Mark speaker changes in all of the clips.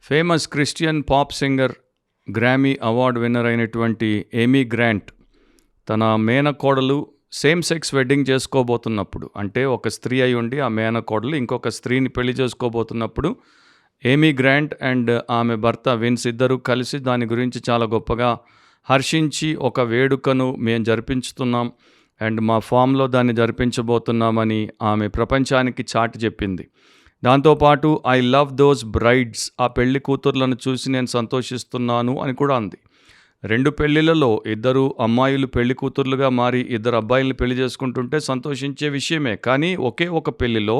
Speaker 1: Famous Christian pop singer, గ్రామీ award winner అయినటువంటి ఏమీ grant తన మేనకోడలు సేమ్ సెక్స్ వెడ్డింగ్ చేసుకోబోతున్నప్పుడు, అంటే ఒక స్త్రీ అయి ఉండి ఆ మేనకోడలు ఇంకొక స్త్రీని పెళ్లి చేసుకోబోతున్నప్పుడు ఏమీ గ్రాంట్ అండ్ ఆమె భర్త విన్స్ ఇద్దరు కలిసి దాని గురించి చాలా గొప్పగా హర్షించి ఒక వేడుకను మేము జరిపించుతున్నాం అండ్ మా ఫామ్లో దాన్ని జరిపించబోతున్నామని ఆమె ప్రపంచానికి చాటి చెప్పింది. దాంతోపాటు ఐ లవ్ దోస్ బ్రైడ్స్, ఆ పెళ్లి కూతుర్లను చూసి నేను సంతోషిస్తున్నాను అని కూడా అంది. 2 పెళ్లిళ్లలో ఇద్దరు అమ్మాయిలు పెళ్లి కూతుర్లుగా మారి ఇద్దరు అబ్బాయిల్ని పెళ్లి చేసుకుంటుంటే సంతోషించే విషయమే. కానీ ఒకే ఒక పెళ్లిలో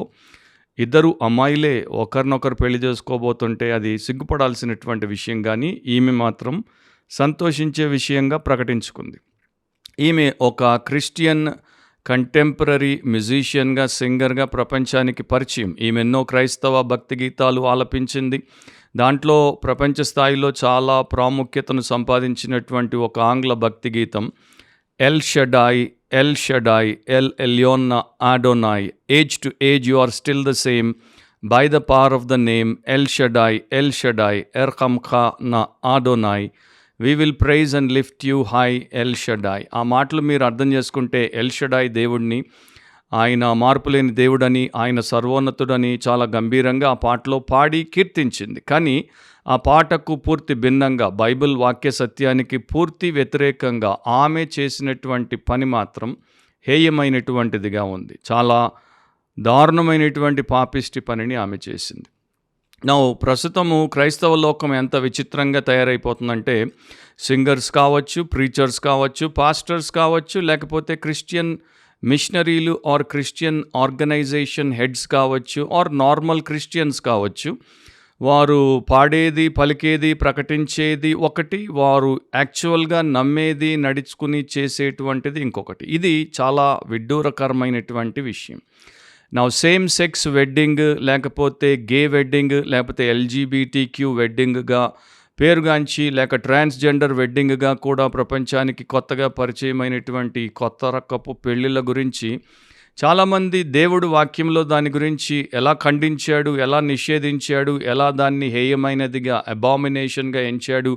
Speaker 1: ఇద్దరు అమ్మాయిలే ఒకరినొకరు పెళ్లి చేసుకోబోతుంటే అది సిగ్గుపడాల్సినటువంటి విషయం. కానీ ఈమె మాత్రం సంతోషించే విషయంగా ప్రకటించుకుంది. ఈమె ఒక క్రిస్టియన్ కంటెంపరీ మ్యూజిషియన్గా, సింగర్గా ప్రపంచానికి పరిచయం. ఈమె ఎన్నో క్రైస్తవ భక్తి గీతాలు ఆలపించింది. దాంట్లో ప్రపంచ స్థాయిలో చాలా ప్రాముఖ్యతను సంపాదించినటువంటి ఒక ఆంగ్ల భక్తి గీతం El Shaddai El Shaddai El ఎల్యోన్నా Adonai, age to age you are still the same by the power of the name El Shaddai ఎర్కమ్ఖా నా Adonai, we will praise and lift you high El Shaddai. ఆ మాటలు మీరు అర్థం చేసుకుంటే L Shaddai దేవుడిని, ఆయన మార్పులేని దేవుడని, ఆయన సర్వోన్నతుడని చాలా గంభీరంగా ఆ పాటలో పాడి కీర్తించింది. కానీ ఆ పాటకు పూర్తి భిన్నంగా, బైబిల్ వాక్య సత్యానికి పూర్తి వ్యతిరేకంగా ఆమె చేసినటువంటి పని మాత్రం హేయమైనటువంటిదిగా ఉంది. చాలా దారుణమైనటువంటి పాపిష్టి పనిని ఆమె చేసింది. ప్రస్తుతము క్రైస్తవ లోకం ఎంత విచిత్రంగా తయారైపోతుందంటే, సింగర్స్ కావచ్చు, ప్రీచర్స్ కావచ్చు, పాస్టర్స్ కావచ్చు, లేకపోతే క్రిస్టియన్ మిషనరీలు ఆర్ క్రిస్టియన్ ఆర్గనైజేషన్ హెడ్స్ కావచ్చు, ఆర్ నార్మల్ క్రిస్టియన్స్ కావచ్చు, వారు పాడేది, పలికేది, ప్రకటించేది ఒకటి, వారు యాక్చువల్గా నమ్మేది, నడుచుకుని చేసేటువంటిది ఇంకొకటి. ఇది చాలా విడ్డూరకరమైనటువంటి విషయం. సేమ్ సెక్స్ వెడ్డింగ్, లేకపోతే గే వెడ్డింగ్, లేకపోతే LGBTQ వెడ్డింగ్గా పేరుగాంచి, లేక ట్రాన్స్జెండర్ వెడ్డింగ్గా కూడా ప్రపంచానికి కొత్తగా పరిచయమైనటువంటి కొత్త రకపు పెళ్ళిళ్ళ గురించి చాలామంది దేవుడు వాక్యంలో దాని గురించి ఎలా ఖండించాడు, ఎలా నిషేధించాడు, ఎలా దాన్ని హేయమైనదిగా, అబామినేషన్గా ఎంచాడు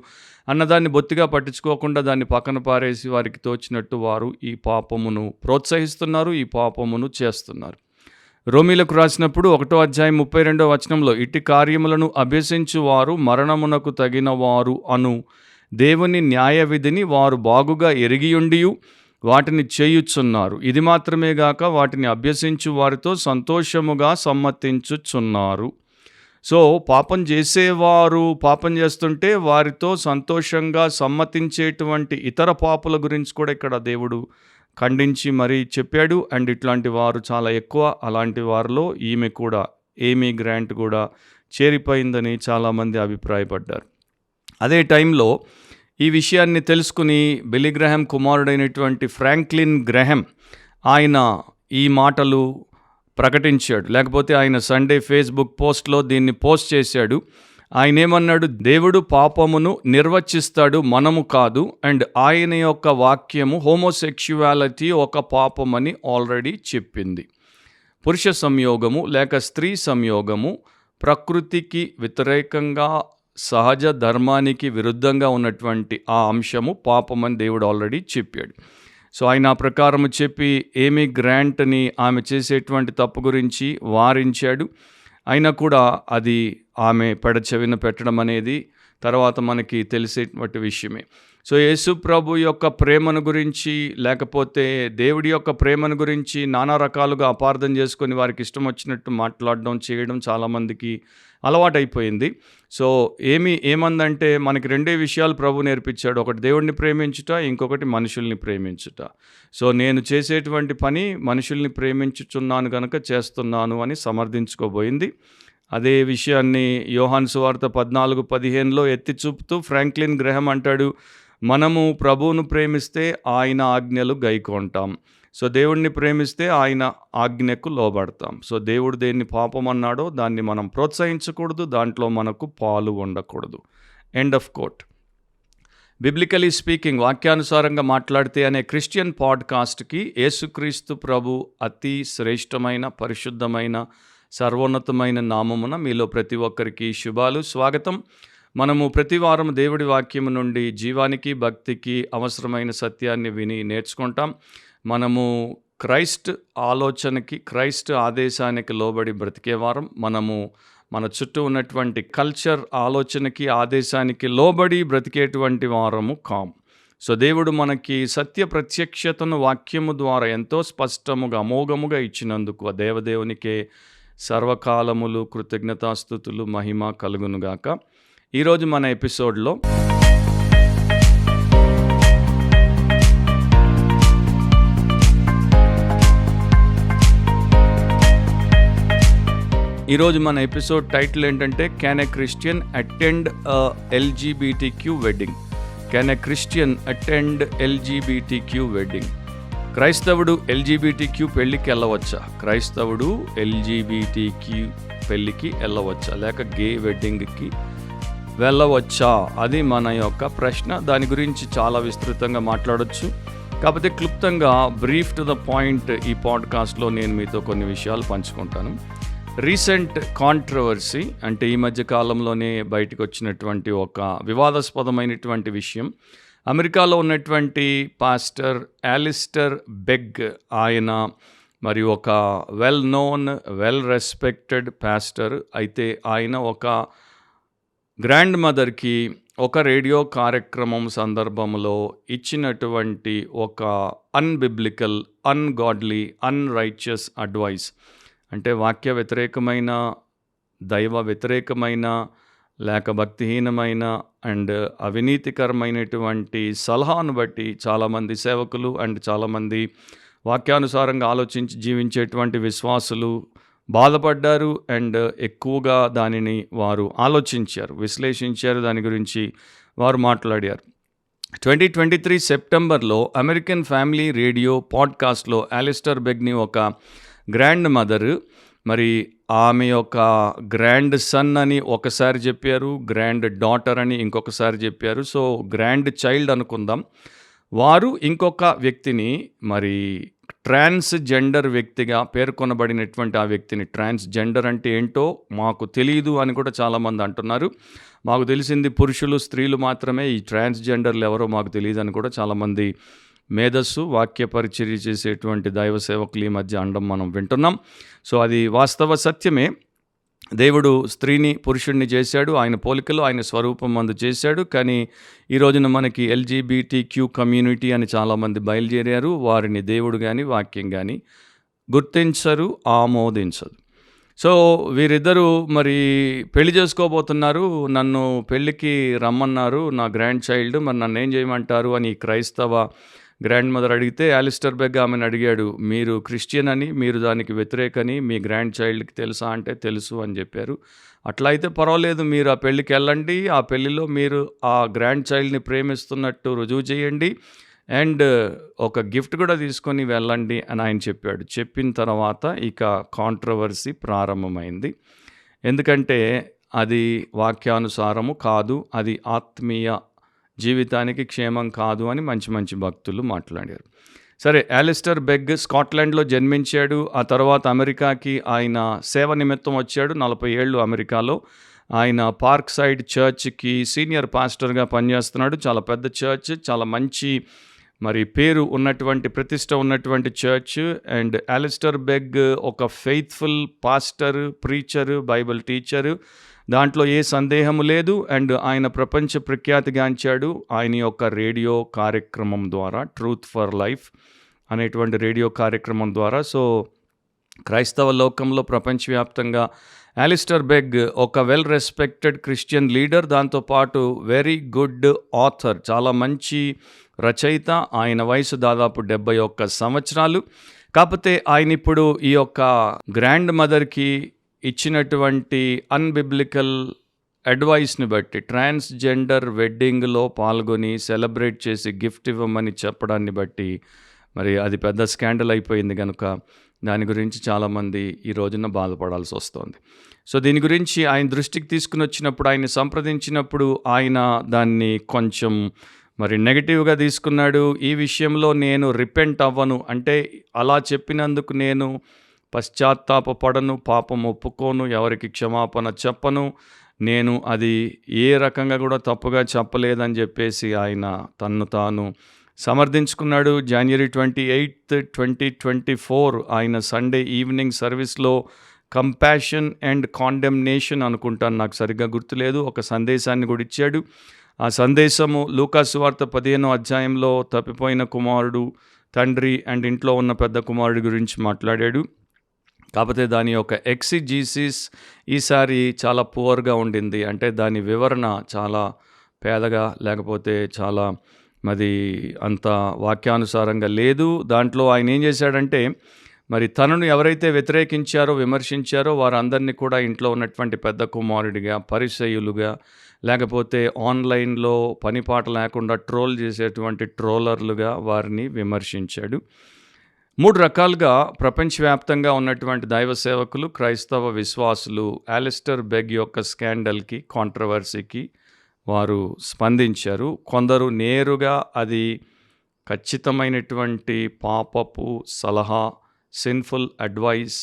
Speaker 1: అన్నదాన్ని బొత్తిగా పట్టించుకోకుండా దాన్ని పక్కన పారేసి వారికి తోచినట్టు వారు ఈ పాపమును ప్రోత్సహిస్తున్నారు, ఈ పాపమును చేస్తున్నారు. రోమీలకు రాసినప్పుడు 1వ అధ్యాయం 32వ వచనంలో, ఇట్టి కార్యములను అభ్యసించు వారు మరణమునకు తగిన వారు అను దేవుని న్యాయ విధిని వారు బాగుగా ఎరిగియుండియు వాటిని చేయుచున్నారు. ఇది మాత్రమే గాక వాటిని అభ్యసించు వారితో సంతోషముగా సమ్మతించుచున్నారు. పాపం చేసేవారు పాపం చేస్తుంటే వారితో సంతోషంగా సమ్మతించేటువంటి ఇతర పాపుల గురించి కూడా ఇక్కడ దేవుడు ఖండించి మరీ చెప్పాడు. అండ్ ఇట్లాంటి వారు చాలా ఎక్కువ. అలాంటి వారిలో ఈమె కూడా, ఏమీ గ్రాంట్ కూడా చేరిపోయిందని చాలామంది అభిప్రాయపడ్డారు. అదే టైంలో ఈ విషయాన్ని తెలుసుకుని బిల్లీ గ్రహాం కుమారుడైనటువంటి ఫ్రాంక్లిన్ గ్రహాం ఆయన ఈ మాటలు ప్రకటించాడు. లేకపోతే ఆయన సండే ఫేస్బుక్ పోస్ట్లో దీన్ని పోస్ట్ చేశాడు. ఆయన ఏమన్నాడు, దేవుడు పాపమును నిర్వచిస్తాడు, మనము కాదు. అండ్ ఆయన యొక్క వాక్యము హోమోసెక్షువాలిటీ ఒక పాపమని ఆల్రెడీ చెప్పింది. పురుష సంయోగము లేక స్త్రీ సంయోగము ప్రకృతికి వ్యతిరేకంగా, సహజ ధర్మానికి విరుద్ధంగా ఉన్నటువంటి ఆ అంశము పాపమని దేవుడు ఆల్రెడీ చెప్పాడు. ఆయన ఆ ప్రకారము చెప్పి ఏమీ గ్రాంట్ని ఆమె చేసేటువంటి తప్పు గురించి వారించాడు. అయినా కూడా అది ఆమె పెడచెవిన పెట్టడం అనేది తర్వాత మనకి తెలిసేటువంటి విషయమే. యేసు ప్రభు యొక్క ప్రేమను గురించి, లేకపోతే దేవుడి యొక్క ప్రేమను గురించి నానా రకాలుగా అపార్థం చేసుకొని వారికి ఇష్టం వచ్చినట్టు మాట్లాడడం, చేయడం చాలామందికి అలవాటైపోయింది. ఏమందంటే మనకి 2 విషయాలు ప్రభు నేర్పించాడు. ఒకటి దేవుడిని ప్రేమించుట, ఇంకొకటి మనుషుల్ని ప్రేమించుట. నేను చేసేటువంటి పని మనుషుల్ని ప్రేమించుచున్నాను కనుక చేస్తున్నాను అని సమర్థించుకోబోయింది. అదే విషయాన్ని యోహాను సువార్త 14:15లో ఎత్తి చూపుతూ ఫ్రాంక్లిన్ గ్రహాం అంటాడు, మనము ప్రభువును ప్రేమిస్తే ఆయన ఆజ్ఞలు గైకొంటాం. దేవుడిని ప్రేమిస్తే ఆయన ఆజ్ఞకు లోబడతాం. దేవుడు దేన్ని పాపం అన్నాడో దాన్ని మనం ప్రోత్సహించకూడదు, దాంట్లో మనకు పాలు ఉండకూడదు. End of quote. Biblically speaking, వాక్యానుసారంగా మాట్లాడితే అనే క్రిస్టియన్ పాడ్కాస్ట్కి యేసుక్రీస్తు ప్రభు అతి శ్రేష్టమైన, పరిశుద్ధమైన, సర్వోన్నతమైన నామమున మీలో ప్రతి ఒక్కరికి శుభాలు, స్వాగతం. మనము ప్రతి వారం దేవుడి వాక్యము నుండి జీవానికి, భక్తికి అవసరమైన సత్యాన్ని విని నేర్చుకుంటాం. మనము క్రైస్ట్ ఆలోచనకి, క్రైస్ట్ ఆదేశానికి లోబడి బ్రతికే వారం. మనము మన చుట్టూ ఉన్నటువంటి కల్చర్ ఆలోచనకి, ఆదేశానికి లోబడి బ్రతికేటువంటి వారము కాం. సో దేవుడు మనకి సత్య ప్రత్యక్షతను వాక్యము ద్వారా ఎంతో స్పష్టముగా, అమోఘముగా ఇచ్చినందుకు ఆ దేవదేవునికే సర్వకాలములు కృతజ్ఞతాస్తుతులు, మహిమ కలుగునుగాక. ఈరోజు మన ఎపిసోడ్లో ఎపిసోడ్ టైటిల్ ఏంటంటే can a Christian attend LGBTQ wedding? Can a Christian attend LGBTQ wedding? క్రైస్తవుడు LGBTQ పెళ్ళికి వెళ్ళవచ్చా? క్రైస్తవుడు LGBTQ పెళ్ళికి వెళ్ళవచ్చా, లేక గే వెడ్డింగ్కి వెళ్ళవచ్చా? అది మన యొక్క ప్రశ్న. దాని గురించి చాలా విస్తృతంగా మాట్లాడొచ్చు. కాకపోతే క్లుప్తంగా, బ్రీఫ్ టు ద పాయింట్, ఈ పాడ్కాస్ట్లో నేను మీతో కొన్ని విషయాలు పంచుకుంటాను. రీసెంట్ కాంట్రవర్సీ అంటే ఈ మధ్య కాలంలోనే బయటకు వచ్చినటువంటి ఒక వివాదాస్పదమైనటువంటి విషయం. అమెరికాలో ఉన్నటువంటి పాస్టర్ అలిస్టర్ బెగ్, ఆయన మరి ఒక well known, well respected pastor. అయితే ఆయన ఒక గ్రాండ్ మదర్కి ఒక రేడియో కార్యక్రమం సందర్భంలో ఇచ్చినటువంటి ఒక అన్బిబ్లికల్, అన్గాడ్లీ, అన్రైచియస్ అడ్వైస్, అంటే వాక్య వ్యతిరేకమైన, దైవ వ్యతిరేకమైన, లేక భక్తిహీనమైన అండ్ అవినీతికరమైనటువంటి సలహాను బట్టి చాలామంది సేవకులు అండ్ చాలామంది వాక్యానుసారంగా ఆలోచించి జీవించేటువంటి విశ్వాసులు బాధపడ్డారు. అండ్ ఎక్కువగా దానిని వారు ఆలోచించారు, విశ్లేషించారు, దాని గురించి వారు మాట్లాడారు. 2023 సెప్టెంబర్లో అమెరికన్ ఫ్యామిలీ రేడియో పాడ్కాస్ట్లో అలిస్టర్ బెగ్ని ఒక గ్రాండ్ మదర్, మరి ఆమె యొక్క గ్రాండ్ సన్ అని ఒకసారి చెప్పారు, గ్రాండ్ డాటర్ అని ఇంకొకసారి చెప్పారు. సో గ్రాండ్ చైల్డ్ అనుకుందాం. వారు ఇంకొక వ్యక్తిని, మరి ట్రాన్స్జెండర్ వ్యక్తిగా పేర్కొనబడినటువంటి ఆ వ్యక్తిని, ట్రాన్స్జెండర్ అంటే ఏంటో మాకు తెలియదు అని కూడా చాలామంది అంటున్నారు. మాకు తెలిసింది పురుషులు, స్త్రీలు మాత్రమే, ఈ ట్రాన్స్జెండర్లు ఎవరో మాకు తెలియదు అని కూడా చాలామంది మేధస్సు, వాక్య పరిచర్య చేసేటువంటి దైవ సేవకులు ఈ మధ్య అనడం మనం వింటున్నాం. సో అది వాస్తవ సత్యమే. దేవుడు స్త్రీని, పురుషుడిని చేశాడు, ఆయన పోలికలో, ఆయన స్వరూపం మందు చేశాడు. కానీ ఈ రోజున మనకి LGBTQ కమ్యూనిటీ అని చాలామంది బయలుదేరారు. వారిని దేవుడు కానీ, వాక్యం కానీ గుర్తించరు, ఆమోదించదు. సో వీరిద్దరూ మరి పెళ్లి చేసుకోబోతున్నారు. నన్ను పెళ్ళికి రమ్మన్నారు, నా గ్రాండ్ చైల్డ్, మరి నన్ను ఏం చేయమంటారు అని క్రైస్తవ గ్రాండ్ మదర్ అడిగితే, అలిస్టర్ బెగ్ ఆమెను అడిగాడు, మీరు క్రిస్టియన్ అని, మీరు దానికి వ్యతిరేకని మీ గ్రాండ్ చైల్డ్కి తెలుసా అంటే తెలుసు అని చెప్పారు. అట్లా అయితే పర్వాలేదు, మీరు ఆ పెళ్ళికి వెళ్ళండి, ఆ పెళ్ళిలో మీరు ఆ గ్రాండ్ చైల్డ్ని ప్రేమిస్తున్నట్టు రుజువు చేయండి, అండ్ ఒక గిఫ్ట్ కూడా తీసుకొని వెళ్ళండి అని ఆయన చెప్పాడు. చెప్పిన తర్వాత ఇక కాంట్రవర్సీ ప్రారంభమైంది. ఎందుకంటే అది వాక్యానుసారము కాదు, అది ఆత్మీయ జీవితానికి క్షేమం కాదు అని మంచి భక్తులు మాట్లాడారు. సరే, అలిస్టర్ బెగ్ స్కాట్లాండ్లో జన్మించాడు. ఆ తర్వాత అమెరికాకి ఆయన సేవ నిమిత్తం వచ్చాడు. 40 ఏళ్ళు అమెరికాలో ఆయన పార్క్ సైడ్ చర్చ్కి సీనియర్ పాస్టర్గా పనిచేస్తున్నాడు. చాలా పెద్ద చర్చ్, చాలా మంచి మరి పేరు ఉన్నటువంటి, ప్రతిష్ట ఉన్నటువంటి చర్చ్. అండ్ అలిస్టర్ బెగ్ ఒక ఫెయిత్ఫుల్ పాస్టర్, ప్రీచరు, బైబిల్ టీచరు, దాంట్లో ఏ సందేహము లేదు. అండ్ ఆయన ప్రపంచ ప్రఖ్యాతిగాంచాడు ఆయన యొక్క రేడియో కార్యక్రమం ద్వారా, ట్రూత్ ఫర్ లైఫ్ అనేటువంటి రేడియో కార్యక్రమం ద్వారా. సో క్రైస్తవ లోకంలో ప్రపంచవ్యాప్తంగా అలిస్టర్ బెగ్ ఒక వెల్ రెస్పెక్టెడ్ క్రిస్టియన్ లీడర్, దాంతోపాటు వెరీ గుడ్ ఆథర్, చాలా మంచి రచయిత. ఆయన వయసు దాదాపు 71 సంవత్సరాలు. కాకపోతే ఆయన ఇప్పుడు ఈ యొక్క గ్రాండ్ మదర్కి ఇచ్చినటువంటి అన్బిబ్లికల్ అడ్వైస్ని బట్టి, ట్రాన్స్జెండర్ వెడ్డింగ్లో పాల్గొని సెలబ్రేట్ చేసి గిఫ్ట్ ఇవ్వమని చెప్పడాన్ని బట్టి మరి అది పెద్ద స్కాండల్ అయిపోయింది కనుక దాని గురించి చాలామంది ఈ రోజున బాధపడాల్సి వస్తుంది. సో దీని గురించి ఆయన దృష్టికి తీసుకుని వచ్చినప్పుడు, ఆయన సంప్రదించినప్పుడు ఆయన దాన్ని కొంచెం మరి నెగిటివ్గా తీసుకున్నాడు. ఈ విషయంలో నేను రిపెంట్ అవ్వను, అంటే అలా చెప్పినందుకు నేను పశ్చాత్తాపపడను, పాపం ఒప్పుకోను, ఎవరికి క్షమాపణ చెప్పను, నేను అది ఏ రకంగా కూడా తప్పుగా చెప్పలేదని చెప్పేసి ఆయన తన్ను తాను సమర్థించుకున్నాడు. January 28, 2024 ఆయన సండే ఈవినింగ్ సర్వీస్లో కంపాషన్ అండ్ కాండెమ్నేషన్ అనుకుంటాను, నాకు సరిగ్గా గుర్తులేదు, ఒక సందేశాన్ని కూడా ఇచ్చాడు. ఆ సందేశము లూకా సువార్త 15వ అధ్యాయంలో తప్పిపోయిన కుమారుడు, తండ్రి అండ్ ఇంట్లో ఉన్న పెద్ద కుమారుడి గురించి మాట్లాడాడు. కాకపోతే దాని యొక్క ఎక్సిజీసిస్ ఈసారి చాలా పువర్గా ఉండింది. అంటే దాని వివరణ చాలా పేదగా, లేకపోతే చాలా మరి అంత వాక్యానుసారంగా లేదు. దాంట్లో ఆయన ఏం చేశాడంటే, మరి తనను ఎవరైతే వ్యతిరేకించారో, విమర్శించారో వారందరినీ కూడా ఇంట్లో ఉన్నటువంటి పెద్ద కుమారుడిగా, పరిసయ్యులుగా, లేకపోతే ఆన్లైన్లో పనిపాట లేకుండా ట్రోల్ చేసేటువంటి ట్రోలర్లుగా వారిని విమర్శించాడు. 3 రకాలుగా ప్రపంచవ్యాప్తంగా ఉన్నటువంటి దైవ సేవకులు, క్రైస్తవ విశ్వాసులు అలిస్టర్ బెగ్ యొక్క స్కాండల్కి, కాంట్రవర్సీకి వారు స్పందించారు. కొందరు నేరుగా అది ఖచ్చితమైనటువంటి పాపపు సలహా, sinful advice,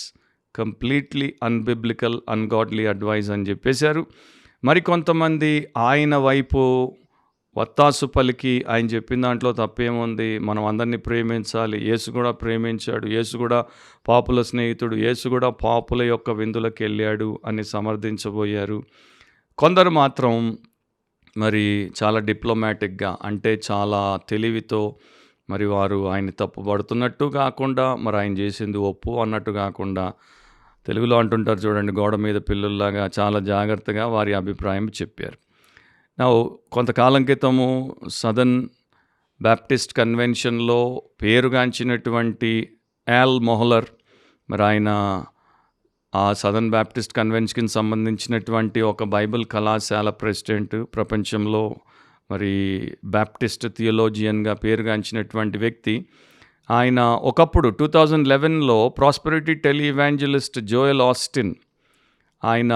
Speaker 1: completely unbiblical, ungodly advice అని చెప్పేశారు. మరికొంతమంది ఆయన వైపు వత్తాసు పలికి ఆయన చెప్పిన దాంట్లో తప్పేముంది, మనం అందరినీ ప్రేమించాలి, యేసు కూడా ప్రేమించాడు, యేసు కూడా పాపుల స్నేహితుడు, యేసు కూడా పాపుల యొక్క విందులకు వెళ్ళాడు అని సమర్థించబోయారు. కొందరు మాత్రం మరి చాలా డిప్లొమాటిక్గా, అంటే చాలా తెలివితో, మరి వారు ఆయన తప్పుపడుతున్నట్టు కాకుండా, మరి ఆయన చేసింది ఒప్పు అన్నట్టు కాకుండా, తెలుగులో అంటుంటారు చూడండి, గోడ మీద పిల్లుల్లాగా చాలా జాగ్రత్తగా వారి అభిప్రాయం చెప్పారు. కొంతకాలం క్రితము సదర్న్ బ్యాప్టిస్ట్ కన్వెన్షన్లో పేరుగాంచినటువంటి యాల్ మొహలర్, మరి ఆయన ఆ సదర్న్ బ్యాప్టిస్ట్ కన్వెన్షన్కి సంబంధించినటువంటి ఒక బైబిల్ కళాశాల ప్రెసిడెంట్, ప్రపంచంలో మరి బ్యాప్టిస్ట్ థియోలోజియన్గా పేరుగాంచినటువంటి వ్యక్తి. ఆయన ఒకప్పుడు 2011లో ప్రాస్పెరిటీ టెలిఇవాంజలిస్ట్ జోయల్ ఆస్టిన్ ఆయన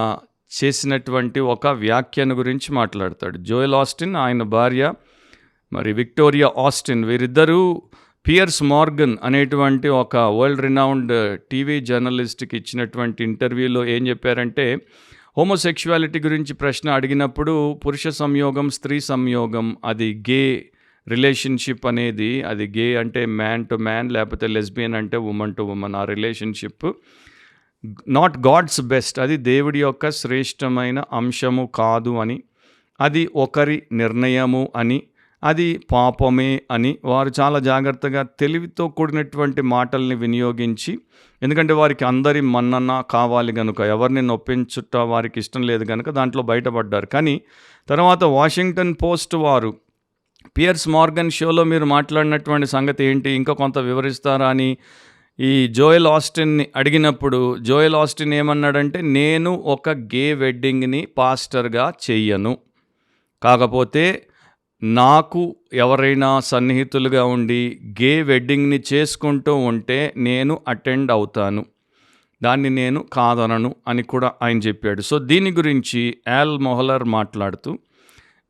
Speaker 1: చేసినటువంటి ఒక వ్యాఖ్యను గురించి మాట్లాడతాడు. జోయల్ ఆస్టిన్, ఆయన భార్య మరి విక్టోరియా ఆస్టిన్, వీరిద్దరూ పియర్స్ మార్గన్ అనేటువంటి ఒక వరల్డ్ రినౌండ్ టీవీ జర్నలిస్ట్కి ఇచ్చినటువంటి ఇంటర్వ్యూలో ఏం చెప్పారంటే, హోమోసెక్షువాలిటీ గురించి ప్రశ్న అడిగినప్పుడు పురుష సంయోగం, స్త్రీ సంయోగం, అది గే రిలేషన్షిప్ అనేది, అది గే అంటే మ్యాన్ టు మ్యాన్, లేకపోతే లెస్బియన్ అంటే ఉమన్ టు ఉమన్, ఆ రిలేషన్షిప్ నాట్ గాడ్స్ బెస్ట్, అది దేవుడి యొక్క శ్రేష్టమైన అంశము కాదు అని, అది ఒకరి నిర్ణయము అని, అది పాపమే అని వారు చాలా జాగ్రత్తగా తెలివితో కూడినటువంటి మాటల్ని వినియోగించి, ఎందుకంటే వారికి అందరి మన్నన కావాలి కనుక, ఎవరిని నొప్పించుట వారికి ఇష్టం లేదు కనుక దాంట్లో బయటపడ్డారు. కానీ తర్వాత వాషింగ్టన్ పోస్ట్ వారు పియర్స్ మార్గన్ షోలో మీరు మాట్లాడినటువంటి సంగతి ఏంటి, ఇంకా కొంత వివరిస్తారా అని ఈ జోయల్ ఆస్టిన్ని అడిగినప్పుడు, జోయల్ ఆస్టిన్ ఏమన్నాడంటే, నేను ఒక గే వెడ్డింగ్ని పాస్టర్గా చెయ్యను, కాకపోతే నాకు ఎవరైనా సన్నిహితులుగా ఉండి గే వెడ్డింగ్ని చేసుకుంటూ ఉంటే నేను అటెండ్ అవుతాను, దాన్ని నేను కాదనను అని కూడా ఆయన చెప్పాడు. సో దీని గురించి యాల్ మొహలర్ మాట్లాడుతూ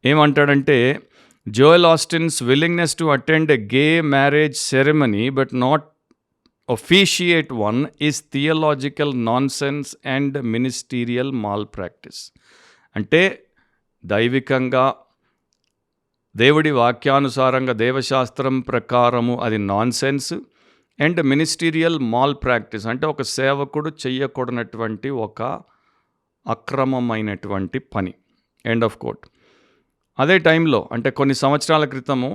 Speaker 1: ఏమంటాడంటే, Joel ఆస్టిన్స్ willingness to attend a gay marriage ceremony but not officiate one is theological nonsense and ministerial malpractice. అంటే దైవికంగా దేవుడి వాక్యానుసారంగా దేవశాస్త్రం ప్రకారము అది nonsense, and ministerial malpractice అంటే ఒక సేవకుడు చెయ్యకూడనటువంటి ఒక అక్రమమైనటువంటి పని. End of quote. అదే టైంలో అంటే కొన్ని సంవత్సరాల క్రితము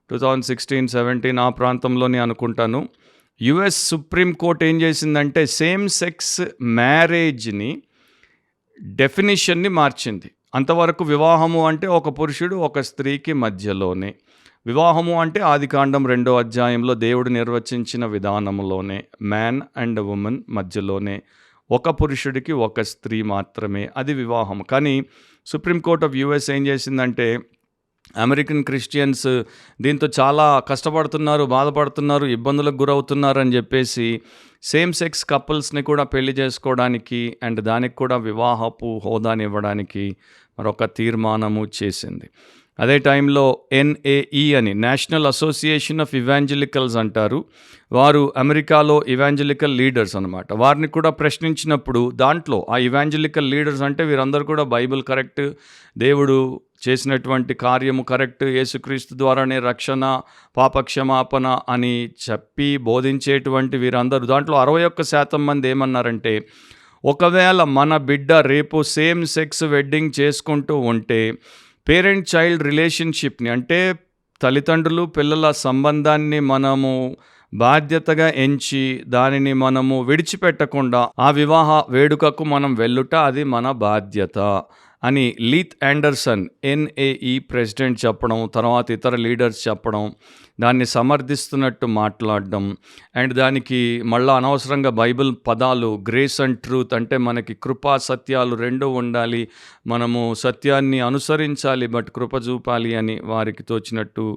Speaker 1: 2016-17 ఆ ప్రాంతంలోనే అనుకుంటాను, యుఎస్ సుప్రీంకోర్టు ఏం చేసిందంటే సేమ్ సెక్స్ మ్యారేజ్ని డెఫినిషన్ని మార్చింది. అంతవరకు వివాహము అంటే ఒక పురుషుడు ఒక స్త్రీకి మధ్యలోనే, వివాహము అంటే ఆదికాండం 2వ అధ్యాయంలో దేవుడు నిర్వచించిన విధానంలోనే, మ్యాన్ అండ్ ఉమెన్ మధ్యలోనే, ఒక పురుషుడికి ఒక స్త్రీ మాత్రమే, అది వివాహం. కానీ సుప్రీంకోర్ట్ ఆఫ్ యుఎస్ ఏం చేసిందంటే, అమెరికన్ క్రిస్టియన్స్ దీంతో చాలా కష్టపడుతున్నారు, బాధపడుతున్నారు, ఇబ్బందులకు గురవుతున్నారు అని చెప్పేసి సేమ్ సెక్స్ కపుల్స్ని కూడా పెళ్లి చేసుకోవడానికి అండ్ దానికి కూడా వివాహపు హోదాని ఇవ్వడానికి మరొక తీర్మానము చేసింది. అదే టైంలో NAE అని నేషనల్ అసోసియేషన్ ఆఫ్ ఇవాంజలికల్స్ అంటారు. వారు అమెరికాలో ఇవాంజలికల్ లీడర్స్ అనమాట. వారిని కూడా ప్రశ్నించినప్పుడు దాంట్లో ఆ ఇవాంజలికల్ లీడర్స్ అంటే వీరందరూ కూడా బైబిల్ కరెక్ట్, దేవుడు చేసినటువంటి కార్యము కరెక్ట్, యేసుక్రీస్తు ద్వారానే రక్షణ, పాపక్షమాపణ అని చెప్పి బోధించేటువంటి వీరందరూ దాంట్లో 61% మంది ఏమన్నారంటే, ఒకవేళ మన బిడ్డ రేపు సేమ్ సెక్స్ వెడ్డింగ్ చేసుకుంటూ ఉంటే పేరెంట్ చైల్డ్ రిలేషన్షిప్ని అంటే తల్లిదండ్రులు పిల్లల సంబంధాన్ని మనము బాధ్యతగా ఎంచి దానిని మనము విడిచిపెట్టకుండా ఆ వివాహ వేడుకకు మనం వెళ్ళుట అది మన బాధ్యత అని లీత్ ఆండర్సన్ NAE ప్రెసిడెంట్ చెప్పడం, తర్వాత ఇతర లీడర్స్ చెప్పడం, దాన్ని సమర్థిస్తున్నట్టు మాట్లాడడం అండ్ దానికి మళ్ళా అనవసరంగా బైబిల్ పదాలు గ్రేస్ అండ్ ట్రూత్ అంటే మనకి కృపా సత్యాలు రెండూ ఉండాలి, మనము సత్యాన్ని అనుసరించాలి బట్ కృప చూపాలి అని వారికి తోచినట్టు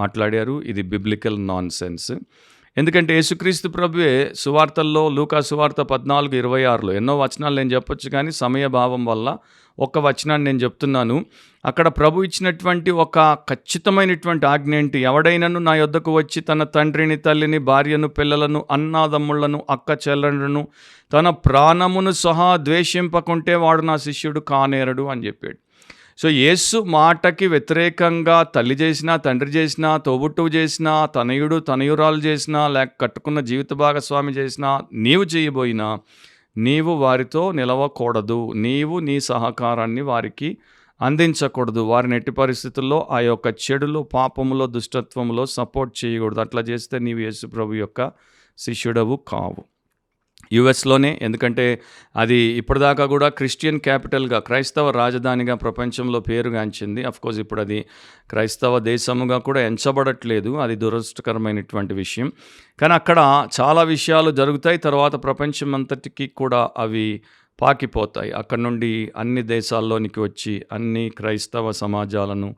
Speaker 1: మాట్లాడారు. ఇది బిబ్లికల్ నాన్ సెన్స్. ఎందుకంటే యేసుక్రీస్తు ప్రభువే సువార్తల్లో లూకా సువార్త 14:26లో ఎన్నో వచనాలు నేను చెప్పొచ్చు కానీ సమయభావం వల్ల ఒక్క వచనాన్ని నేను చెప్తున్నాను. అక్కడ ప్రభు ఇచ్చినటువంటి ఒక ఖచ్చితమైనటువంటి ఆజ్ఞ ఏంటి, ఎవడైనను నా యొద్దకు వచ్చి తన తండ్రిని తల్లిని భార్యను పిల్లలను అన్నాదమ్ములను అక్క చెల్లెలను తన ప్రాణమును సహా ద్వేషింపకుంటే వాడు నా శిష్యుడు కానేరడు అని చెప్పాడు. సో యేసు మాటకి వ్యతిరేకంగా తల్లి చేసినా, తండ్రి చేసినా, తోబుట్టువు చేసినా, తనయుడు తనయురాలు చేసినా, లేక కట్టుకున్న జీవిత భాగస్వామి చేసినా, నీవు చేయబోయినా నీవు వారితో నిలవకూడదు, నీవు నీ సహకారాన్ని వారికి అందించకూడదు, వారిని ఎట్టి పరిస్థితుల్లో ఆ యొక్క చెడులో, పాపములో, దుష్టత్వంలో సపోర్ట్ చేయకూడదు. అట్లా చేస్తే నీవు యేసు ప్రభు యొక్క శిష్యుడవు కావు. యుఎస్లోనే, ఎందుకంటే అది ఇప్పటిదాకా కూడా క్రిస్టియన్ క్యాపిటల్గా, క్రైస్తవ రాజధానిగా ప్రపంచంలో పేరుగాంచింది. అఫ్కోర్స్ ఇప్పుడు అది క్రైస్తవ దేశముగా కూడా ఎంచబడట్లేదు, అది దురదృష్టకరమైనటువంటి విషయం. కానీ అక్కడ చాలా విషయాలు జరుగుతాయి, తర్వాత ప్రపంచం అంతటికి కూడా అవి పాకిపోతాయి. అక్కడ నుండి అన్ని దేశాల్లోనికి వచ్చి అన్ని క్రైస్తవ సమాజాలను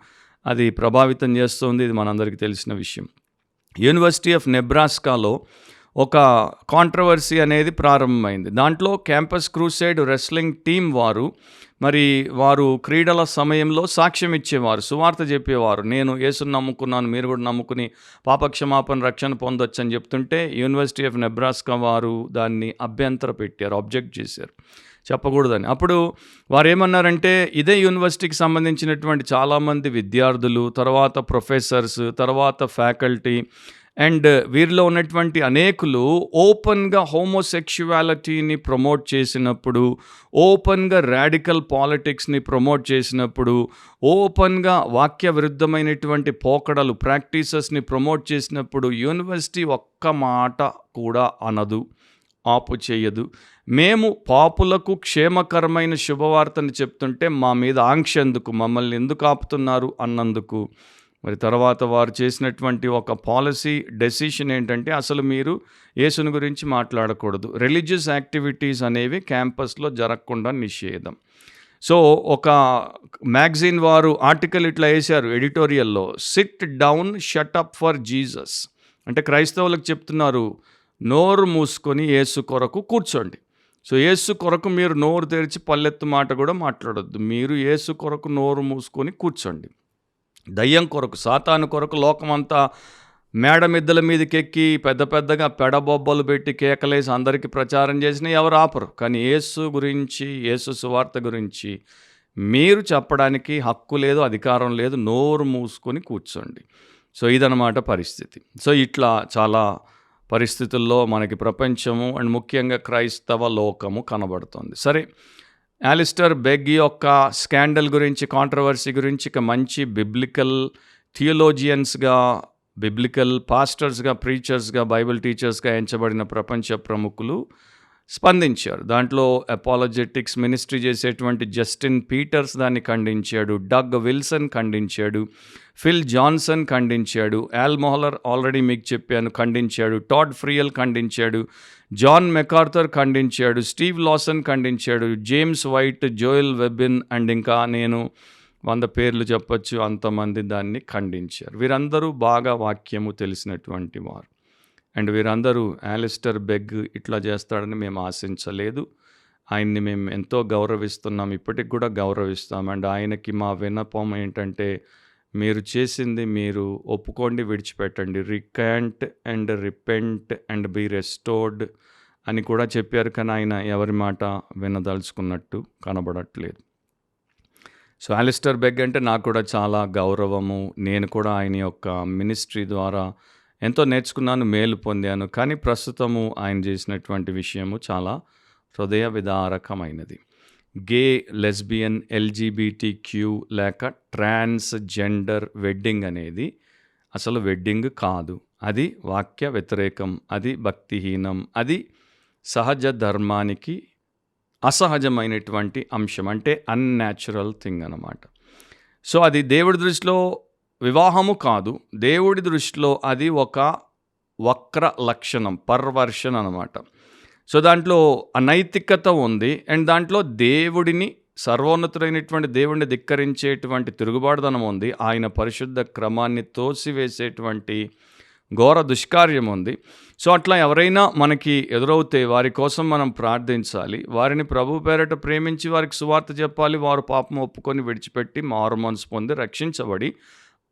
Speaker 1: అది ప్రభావితం చేస్తుంది. ఇది మనందరికీ తెలిసిన విషయం. యూనివర్సిటీ ఆఫ్ నెబ్రాస్కాలో ఒక కాంట్రవర్సీ అనేది ప్రారంభమైంది. దాంట్లో క్యాంపస్ క్రూసైడ్ రెస్లింగ్ టీం వారు క్రీడల సమయంలో సాక్ష్యం ఇచ్చేవారు, సువార్త చెప్పేవారు. నేను యేసుని నమ్ముకున్నాను, మీరు కూడా నమ్ముకుని పాపక్షమాపణ రక్షణ పొందొచ్చు అని చెప్తుంటే యూనివర్సిటీ ఆఫ్ నెబ్రాస్కా వారు దాన్ని అభ్యంతర పెట్టారు, అబ్జెక్ట్ చేశారు, చెప్పకూడదని. అప్పుడు వారు ఏమన్నారంటే, ఇదే యూనివర్సిటీకి సంబంధించినటువంటి చాలామంది విద్యార్థులు, తర్వాత ప్రొఫెసర్స్, తర్వాత ఫ్యాకల్టీ అండ్ వీరిలో ఉన్నటువంటి అనేకులు ఓపెన్గా హోమోసెక్షువాలిటీని ప్రమోట్ చేసినప్పుడు, ఓపెన్గా రాడికల్ పాలిటిక్స్ని ప్రమోట్ చేసినప్పుడు, ఓపెన్గా వాక్య విరుద్ధమైనటువంటి పోకడలు ప్రాక్టీసెస్ని ప్రమోట్ చేసినప్పుడు యూనివర్సిటీ ఒక్క మాట కూడా అనదు, ఆపు చేయదు. మేము పాపులకు క్షేమకరమైన శుభవార్తని చెప్తుంటే మా మీద ఆంక్ష ఎందుకు, మమ్మల్ని ఎందుకు ఆపుతున్నారు అన్నందుకు. మరి తర్వాత వారు చేసినటువంటి ఒక పాలసీ డెసిషన్ ఏంటంటే, అసలు మీరు యేసుని గురించి మాట్లాడకూడదు, రిలీజియస్ యాక్టివిటీస్ అనేవి క్యాంపస్లో జరగకుండా నిషేధం. సో ఒక మ్యాగజైన్ వారు ఆర్టికల్ ఇట్లా వేశారు ఎడిటోరియల్లో, sit down shut up for Jesus. అంటే క్రైస్తవులకు చెప్తున్నారు, నోరు మూసుకొని యేసు కొరకు కూర్చోండి. సో యేసు కొరకు మీరు నోరు తెరిచి పల్లెత్తు మాట కూడా మాట్లాడొద్దు, మీరు యేసు కొరకు నోరు మూసుకొని కూర్చోండి. దయ్యం కొరకు, సాతాను కొరకు లోకమంతా మేడమిద్దల మీదకెక్కి పెద్ద పెద్దగా పెడబొబ్బలు పెట్టి కేకలేసి అందరికీ ప్రచారం చేసినా ఎవరు ఆపరు. కానీ యేసు గురించి, యేసు సువార్త గురించి మీరు చెప్పడానికి హక్కు లేదు, అధికారం లేదు, నోరు మూసుకొని కూర్చోండి. సో ఇదన్నమాట పరిస్థితి. సో ఇట్లా చాలా పరిస్థితుల్లో మనకి ప్రపంచము అండ్ ముఖ్యంగా క్రైస్తవ లోకము కనబడుతుంది. సరే, అలిస్టర్ బెగ్ యొక్క స్కాండల్ గురించి, కాంట్రవర్సీ గురించి ఇక మంచి బిబ్లికల్ థియోలోజియన్స్గా, బిబ్లికల్ పాస్టర్స్గా, ప్రీచర్స్గా, బైబిల్ టీచర్స్గా ఎంచబడిన ప్రపంచ ప్రముఖులు స్పందించారు. దాంట్లో అపాలజెటిక్స్ మినిస్ట్రీ చేసేటువంటి జస్టిన్ పీటర్స్ దాన్ని ఖండించాడు, డగ్ విల్సన్ ఖండించాడు, ఫిల్ జాన్సన్ ఖండించాడు, ఆల్ మొహలర్ ఆల్రెడీ మీకు చెప్పాను ఖండించాడు, టాడ్ ఫ్రియల్ ఖండించాడు, జాన్ మెకార్థర్ ఖండించాడు, స్టీవ్ లాసన్ ఖండించాడు, James White, Joel Webbon and ఇంకా నేను 100 పేర్లు చెప్పచ్చు, అంతమంది దాన్ని ఖండించారు. వీరందరూ బాగా వాక్యము తెలిసినటువంటి వారు. అండ్ వీరందరూ అలిస్టర్ బెగ్ ఇట్లా చేస్తాడని మేము ఆశించలేదు, ఆయన్ని మేము ఎంతో గౌరవిస్తున్నాం, ఇప్పటికి కూడా గౌరవిస్తాం. అండ్ ఆయనకి మా విన్నపం ఏంటంటే, మీరు చేసింది మీరు ఒప్పుకోండి, విడిచిపెట్టండి. Recant and repent and be restored అని కూడా చెప్పారు. కానీ ఆయన ఎవరి మాట వినదలుచుకున్నట్టు కనబడట్లేదు. సో అలిస్టర్ బెగ్ అంటే నాకు కూడా చాలా గౌరవము. నేను కూడా ఆయన యొక్క మినిస్ట్రీ ద్వారా ఎంతో నేర్చుకున్నాను, మేలు పొందాను. కానీ ప్రస్తుతము ఆయన చేసినటువంటి విషయము చాలా హృదయ విదారకమైనది. గే, లెస్బియన్, ఎల్జీబీటీక్యూ లేక ట్రాన్స్జెండర్ వెడ్డింగ్ అనేది అసలు వెడ్డింగ్ కాదు. అది వాక్య వ్యతిరేకం, అది భక్తిహీనం, అది సహజ ధర్మానికి అసహజమైనటువంటి అంశం, అంటే అన్యాచురల్ థింగ్ అన్నమాట. సో అది దేవుడి దృష్టిలో వివాహము కాదు, దేవుడి దృష్టిలో అది ఒక వక్ర లక్షణం, పర్వర్షన్ అన్నమాట. సో దాంట్లో అనైతికత ఉంది. అండ్ దాంట్లో దేవుడిని, సర్వోన్నతుడైనటువంటి దేవుడిని ధిక్కరించేటువంటి తిరుగుబాటుదనం ఉంది. ఆయన పరిశుద్ధ క్రమాన్ని తోసివేసేటువంటి ఘోర దుష్కార్యం ఉంది. సో అట్లా ఎవరైనా మనకి ఎదురవుతే వారి కోసం మనం ప్రార్థించాలి. వారిని ప్రభు పేరట ప్రేమించి వారికి సువార్త చెప్పాలి. వారు పాపం ఒప్పుకొని విడిచిపెట్టి మారు మనసు పొంది రక్షించబడి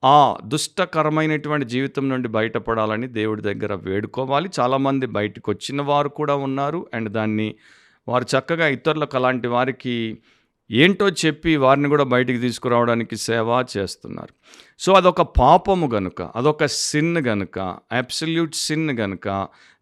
Speaker 1: ఆ దుష్టకరమైనటువంటి జీవితం నుండి బయటపడాలని దేవుడి దగ్గర వేడుకోవాలి. చాలామంది బయటకు వచ్చిన వారు కూడా ఉన్నారు. అండ్ దాన్ని వారు చక్కగా ఇతరులకు, అలాంటి వారికి ఏంటో చెప్పి వారిని కూడా బయటికి తీసుకురావడానికి సేవ చేస్తున్నారు. సో అదొక పాపము గనుక, అదొక సిన్ గనుక, అబ్సల్యూట్ సిన్ గనుక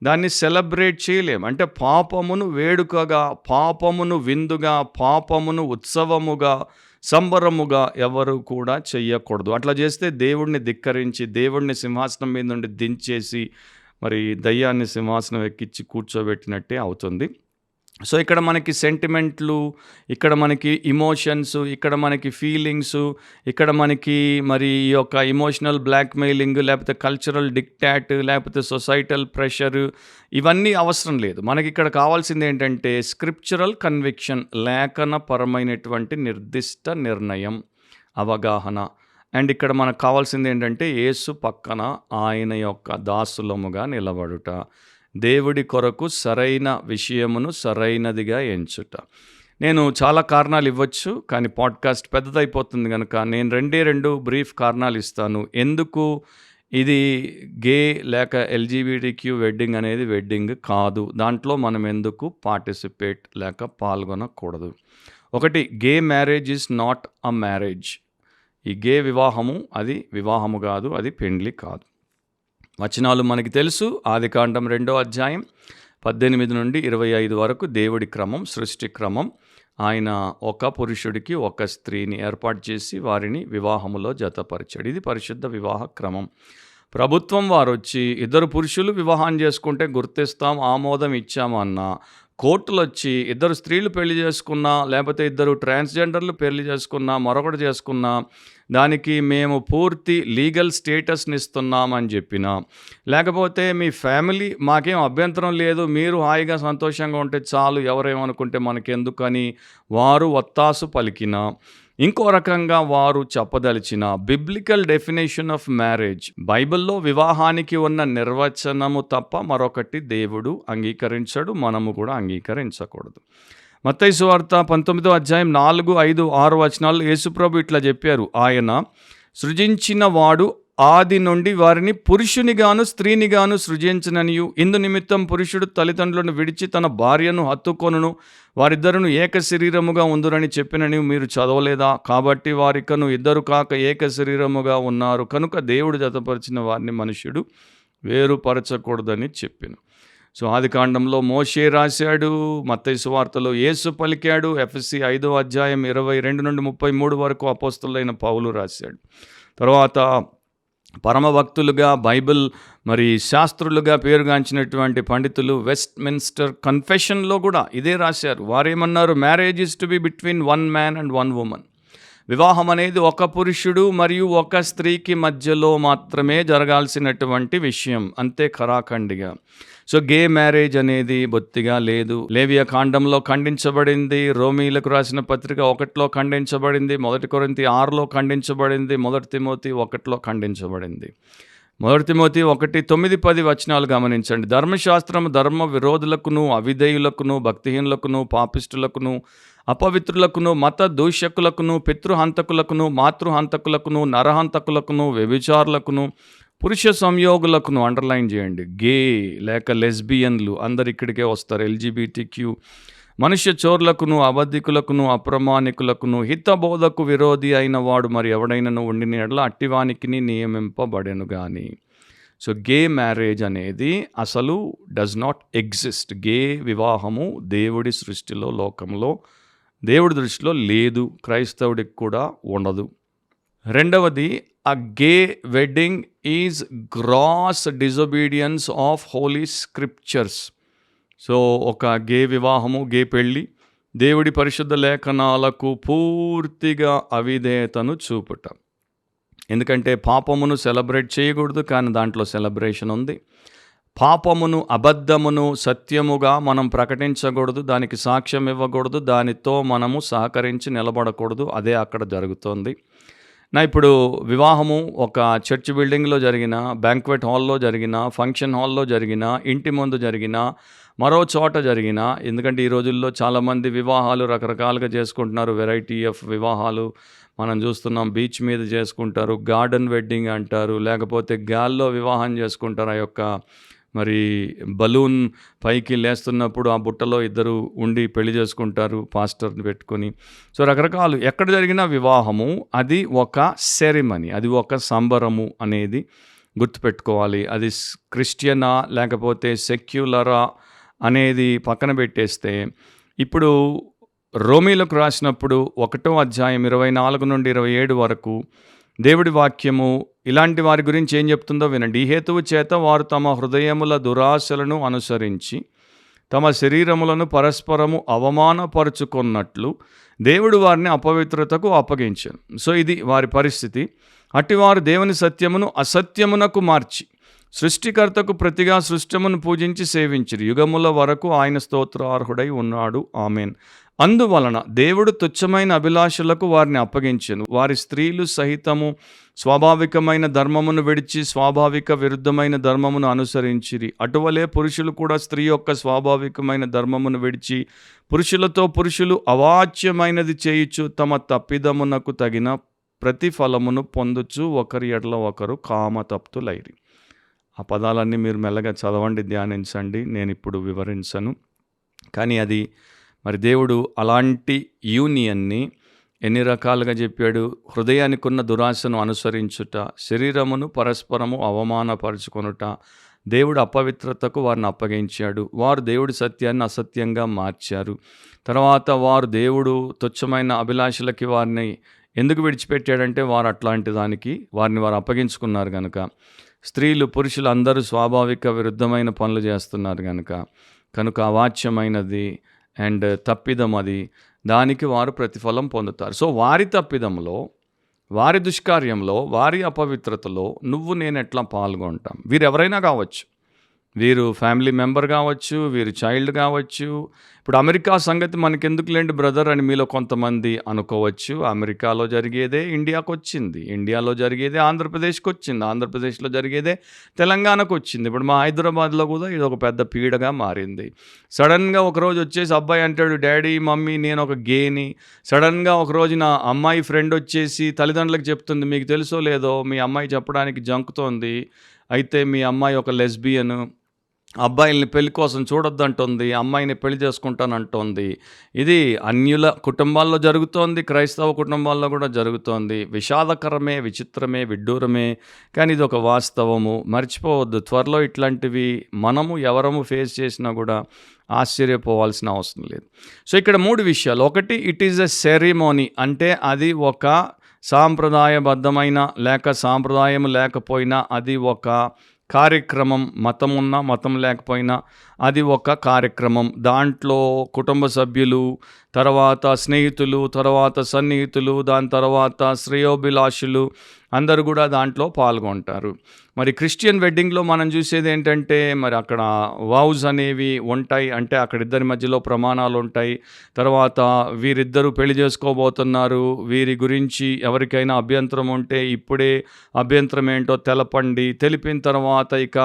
Speaker 1: దాన్ని సెలబ్రేట్ చేయలేం. అంటే పాపమును వేడుకగా, పాపమును విందుగా, పాపమును ఉత్సవముగా, సంబరముగా ఎవరు కూడా చెయ్యకూడదు. అట్లా చేస్తే దేవుడిని ధిక్కరించి, దేవుడిని సింహాసనం మీద నుండి దించేసి మరి దయ్యాన్ని సింహాసనం ఎక్కించి కూర్చోబెట్టినట్టే అవుతుంది. సో ఇక్కడ మనకి సెంటిమెంట్లు, ఇక్కడ మనకి ఇమోషన్స్, ఇక్కడ మనకి ఫీలింగ్స్, ఇక్కడ మనకి మరి ఈ యొక్క ఇమోషనల్ బ్లాక్మెయిలింగ్, లేకపోతే కల్చరల్ డిక్టాట్, లేకపోతే సొసైటల్ ప్రెషర్, ఇవన్నీ అవసరం లేదు. మనకి ఇక్కడ కావాల్సింది ఏంటంటే స్క్రిప్చురల్ కన్విక్షన్, లేఖనపరమైనటువంటి నిర్దిష్ట నిర్ణయం, అవగాహన. అండ్ ఇక్కడ మనకు కావాల్సింది ఏంటంటే యేసు పక్కన ఆయన యొక్క దాసులముగా నిలబడుట, దేవుడి కొరకు సరైన విషయమును సరైనదిగా ఎంచుట. నేను చాలా కారణాలు ఇవ్వచ్చు, కానీ పాడ్కాస్ట్ పెద్దదైపోతుంది కనుక నేను రెండు బ్రీఫ్ కారణాలు ఇస్తాను. ఎందుకు ఇది గే లేక ఎల్జీబీటీక్యూ వెడ్డింగ్ అనేది వెడ్డింగ్ కాదు, దాంట్లో మనం ఎందుకు పార్టిసిపేట్ లేక పాల్గొనకూడదు. ఒకటి, గే marriage is not a marriage. ఈ గే వివాహము అది వివాహము కాదు, అది పెండ్లి కాదు. వచనాలు మనకి తెలుసు. ఆదికాండం 2వ అధ్యాయం 18 నుండి 25 వరకు దేవుడి క్రమం, సృష్టి క్రమం. ఆయన ఒక పురుషుడికి ఒక స్త్రీని ఏర్పాటు చేసి వారిని వివాహములో జతపరిచాడు. ఇది పరిశుద్ధ వివాహ క్రమం. ప్రభుత్వం వారు వచ్చి 2 పురుషులు వివాహం చేసుకుంటే గుర్తిస్తాం, ఆమోదం ఇచ్చామన్నా, కోర్టులు వచ్చి 2 స్త్రీలు పెళ్లి చేసుకున్నా, లేకపోతే 2 ట్రాన్స్జెండర్లు పెళ్లి చేసుకున్నా, మరొకటి చేసుకున్నా, దానికి మేము పూర్తి లీగల్ స్టేటస్ని ఇస్తున్నామని చెప్పినా, లేకపోతే మీ ఫ్యామిలీ మాకేం అభ్యంతరం లేదు, మీరు హాయిగా సంతోషంగా ఉంటే చాలు, ఎవరేమనుకుంటే మనకెందుకని వారు ఒత్తాసు పలికినా, ఇంకో రకంగా వారు చెప్పదలిచిన బిబ్లికల్ డెఫినేషన్ ఆఫ్ మ్యారేజ్, బైబిల్లో వివాహానికి ఉన్న నిర్వచనము తప్ప మరొకటి దేవుడు అంగీకరించడు, మనము కూడా అంగీకరించకూడదు. మత్తయి సువార్త 19వ అధ్యాయం 4, 5, 6 వచనాలు యేసుప్రభు ఇట్లా చెప్పారు. ఆయన సృజించిన వాడు ఆది నుండి వారిని పురుషునిగాను స్త్రీనిగాను సృజించననియు, ఇందు నిమిత్తం పురుషుడు తల్లిదండ్రులను విడిచి తన భార్యను హత్తుకొనును, వారిద్దరును ఏక శరీరముగా ఉందురని చెప్పినని మీరు చదవలేదా? కాబట్టి వారికను 2 కాక ఏక శరీరముగా ఉన్నారు, కనుక దేవుడు జతపరిచిన వారిని మనుష్యుడు వేరుపరచకూడదని చెప్పెను. సో ఆదికాండంలో మోషే రాశాడు, మత్తయి సువార్తలో యేసు పలికాడు, ఎఫెసీ 5వ అధ్యాయం 22 నుండి 33 వరకు అపోస్తలుడైన పౌలు రాశాడు. తర్వాత పరమభక్తులుగా, బైబిల్ మరి శాస్త్రులుగా పేరుగాంచినటువంటి పండితులు వెస్ట్మిన్స్టర్ కన్ఫెషన్లో కూడా ఇదే రాశారు. వారేమన్నారు? Marriage is to be between 1 man and 1 woman. వివాహం అనేది ఒక పురుషుడు మరియు ఒక స్త్రీకి మధ్యలో మాత్రమే జరగాల్సినటువంటి విషయం, అంతే ఖరాఖండిగా. సో గే మ్యారేజ్ అనేది బొత్తిగా లేదు. లేవియ కాండంలో ఖండించబడింది, రోమీలకు రాసిన పత్రిక 1లో ఖండించబడింది, 1 కొరింథీ 6లో ఖండించబడింది, 1 తిమోతి 1లో ఖండించబడింది. మొదటి తిమోతి 1:9-10 గమనించండి. ధర్మశాస్త్రము ధర్మ విరోధులకును, అవిధేయులకును, భక్తిహీనులకును, పాపిష్టులకును, అపవిత్రులకును, మత దూషకులకును, పితృహంతకులకును, మాతృహంతకులకును, నరహంతకులకును, వ్యభిచారులకును, పురుష సంయోగులకును, అండర్లైన్ చేయండి, గే లేక లెస్బియన్లు అందరు ఇక్కడికే వస్తారు, ఎల్జీబీటీక్యూ, మనుష్య చోర్లకును, అబద్ధికులకును, అప్రమాణికులకును, హితబోధకు విరోధి అయిన వాడు మరి ఎవడైనను ఉండిన యెడల అట్టివానికి నియమింపబడెను గాని. సో గే మ్యారేజ్ అనేది అసలు డస్ నాట్ ఎగ్జిస్ట్. గే వివాహము దేవుడి సృష్టిలో, లోకంలో, దేవుడి దృష్టిలో లేదు, క్రైస్తవుడికి కూడా ఉండదు. రెండవది, a gay wedding is gross disobedience of holy scriptures. So ఒక గే వివాహము, గే పెళ్ళి దేవుడి పరిశుద్ధ లేఖనాలకు పూర్తిగా అవిధేయతను చూపుట. ఎందుకంటే పాపమును సెలబ్రేట్ చేయకూడదు, కానీ దాంట్లో సెలబ్రేషన్ ఉంది. పాపమును, అబద్ధమును సత్యముగా మనం ప్రకటించకూడదు, దానికి సాక్ష్యం ఇవ్వకూడదు, దానితో మనము సహకరించి నిలబడకూడదు. అదే అక్కడ జరుగుతోంది. ఇప్పుడు వివాహము ఒక చర్చ్ బిల్డింగ్లో జరిగిన, బ్యాంక్వెట్ హాల్లో జరిగిన, ఫంక్షన్ హాల్లో జరిగిన, ఇంటి ముందు జరిగిన, మరో చోట జరిగిన, ఎందుకంటే ఈ రోజుల్లో చాలామంది వివాహాలు రకరకాలుగా చేసుకుంటున్నారు, వెరైటీ ఆఫ్ వివాహాలు మనం చూస్తున్నాం. బీచ్ మీద చేసుకుంటారు, గార్డెన్ వెడ్డింగ్ అంటారు, లేకపోతే గాల్లో వివాహం చేసుకుంటారు. ఆ యొక్క మరి బలూన్ పైకి లేస్తున్నప్పుడు ఆ బుట్టలో ఇద్దరు ఉండి పెళ్లి చేసుకుంటారు పాస్టర్ని పెట్టుకొని. సో రకరకాలు ఎక్కడ జరిగిన వివాహము అది ఒక సెరిమనీ, అది ఒక సంబరము అనేది గుర్తుపెట్టుకోవాలి. అది క్రిస్టియనా లేకపోతే సెక్యులరా అనేది పక్కన పెట్టేస్తే, ఇప్పుడు రోమీలకు రాసినప్పుడు 1:24-27 వరకు దేవుడి వాక్యము ఇలాంటి వారి గురించి ఏం చెప్తుందో వినండి. ఈ హేతువు చేత వారు తమ హృదయముల దురాశలను అనుసరించి తమ శరీరములను పరస్పరము అవమానపరుచుకున్నట్లు దేవుడు వారిని అపవిత్రతకు అప్పగించారు. సో ఇది వారి పరిస్థితి. అటివారు దేవుని సత్యమును అసత్యమునకు మార్చి సృష్టికర్తకు ప్రతిగా సృష్టమును పూజించి సేవించిరి. యుగముల వరకు ఆయన స్తోత్రార్హుడై ఉన్నాడు. ఆమెన్. అందువలన దేవుడు తుచ్చమైన అభిలాషలకు వారిని అప్పగించెను. వారి స్త్రీలు సహితము స్వాభావికమైన ధర్మమును విడిచి స్వాభావిక విరుద్ధమైన ధర్మమును అనుసరించిరి. అటువలే పురుషులు కూడా స్త్రీ యొక్క స్వాభావికమైన ధర్మమును విడిచి పురుషులతో పురుషులు అవాచ్యమైనది చేయుచు తమ తప్పిదమునకు తగిన ప్రతిఫలమును పొందుచు ఒకరి ఎడల ఒకరు కామతప్తులైరి. ఆ పదాలన్నీ మీరు మెల్లగా చదవండి, ధ్యానించండి, నేను ఇప్పుడు వివరించను. కానీ అది మరి దేవుడు అలాంటి యూనియన్ని ఎన్ని రకాలుగా చెప్పాడు. హృదయానికి ఉన్న దురాశను అనుసరించుట, శరీరమును పరస్పరము అవమానపరుచుకొనుట, దేవుడు అపవిత్రతకు వారిని అప్పగించాడు. వారు దేవుడి సత్యాన్ని అసత్యంగా మార్చారు. తర్వాత వారు దేవుడు తుచ్చమైన అభిలాషలకి వారిని ఎందుకు విడిచిపెట్టాడంటే వారు అట్లాంటి దానికి వారిని వారు అప్పగించుకున్నారు కనుక. స్త్రీలు పురుషులు అందరూ స్వాభావిక విరుద్ధమైన పనులు చేస్తున్నారు కనుక అవాచ్యమైనది అండ్ తప్పిదం అది, దానికి వారు ప్రతిఫలం పొందుతారు. సో వారి తప్పిదంలో, వారి దుష్కార్యంలో, వారి అపవిత్రతలో నువ్వు నేను ఎట్లా పాల్గొంటాం? వీరు ఎవరైనా కావచ్చు, వీరు ఫ్యామిలీ మెంబర్ కావచ్చు, వీరు చైల్డ్ కావచ్చు. ఇప్పుడు అమెరికా సంగతి మనకెందుకులేండి బ్రదర్ అని మీలో కొంతమంది అనుకోవచ్చు. అమెరికాలో జరిగేదే ఇండియాకు వచ్చింది, ఇండియాలో జరిగేదే ఆంధ్రప్రదేశ్కి వచ్చింది, ఆంధ్రప్రదేశ్లో జరిగేదే తెలంగాణకు వచ్చింది. ఇప్పుడు మా హైదరాబాద్లో కూడా ఇది ఒక పెద్ద పీడగా మారింది. సడన్గా ఒకరోజు వచ్చేసి అబ్బాయి అంటాడు, డాడీ మమ్మీ నేను ఒక గేని. సడన్గా ఒకరోజు నా అమ్మాయి ఫ్రెండ్ వచ్చేసి తల్లిదండ్రులకు చెప్తుంది, మీకు తెలుసో లేదో మీ అమ్మాయి చెప్పడానికి జంకుతోంది, అయితే మీ అమ్మాయి ఒక లెస్బియన్, అబ్బాయిల్ని పెళ్లి కోసం చూడొద్దంటుంది, అమ్మాయిని పెళ్లి చేసుకుంటానంటోంది. ఇది అన్యుల కుటుంబాల్లో జరుగుతోంది, క్రైస్తవ కుటుంబాల్లో కూడా జరుగుతోంది. విషాదకరమే, విచిత్రమే, విడ్డూరమే, కానీ ఇది ఒక వాస్తవము. మర్చిపోవద్దు, త్వరలో ఇట్లాంటివి మనము ఎవరము ఫేస్ చేసినా కూడా ఆశ్చర్యపోవాల్సిన అవసరం లేదు. సో ఇక్కడ 3 విషయాలు. ఒకటి, ఇట్ ఈజ్ ఎ సెరిమోనీ, అంటే అది ఒక సాంప్రదాయబద్ధమైన లేక సాంప్రదాయం లేకపోయినా అది ఒక కార్యక్రమం. మతం ఉన్నా మతం లేకపోయినా అది ఒక కార్యక్రమం. దాంట్లో కుటుంబ సభ్యులు, తర్వాత స్నేహితులు, తర్వాత సన్నిహితులు, దాని తర్వాత శ్రేయోభిలాషులు అందరూ కూడా దాంట్లో పాల్గొంటారు. మరి క్రిస్టియన్ వెడ్డింగ్‌లో మనం చూసేది ఏంటంటే, మరి అక్కడ వౌస్ అనేవి ఉంటాయి. అంటే అక్కడ ఇద్దరి మధ్యలో ప్రమాణాలు ఉంటాయి. తర్వాత వీరిద్దరూ పెళ్లి చేసుకోబోతున్నారు. వీరి గురించి ఎవరికైనా అభ్యంతరం ఉంటే ఇప్పుడే అభ్యంతరం ఏంటో తెలపండి. తెలిపిన తర్వాత ఇక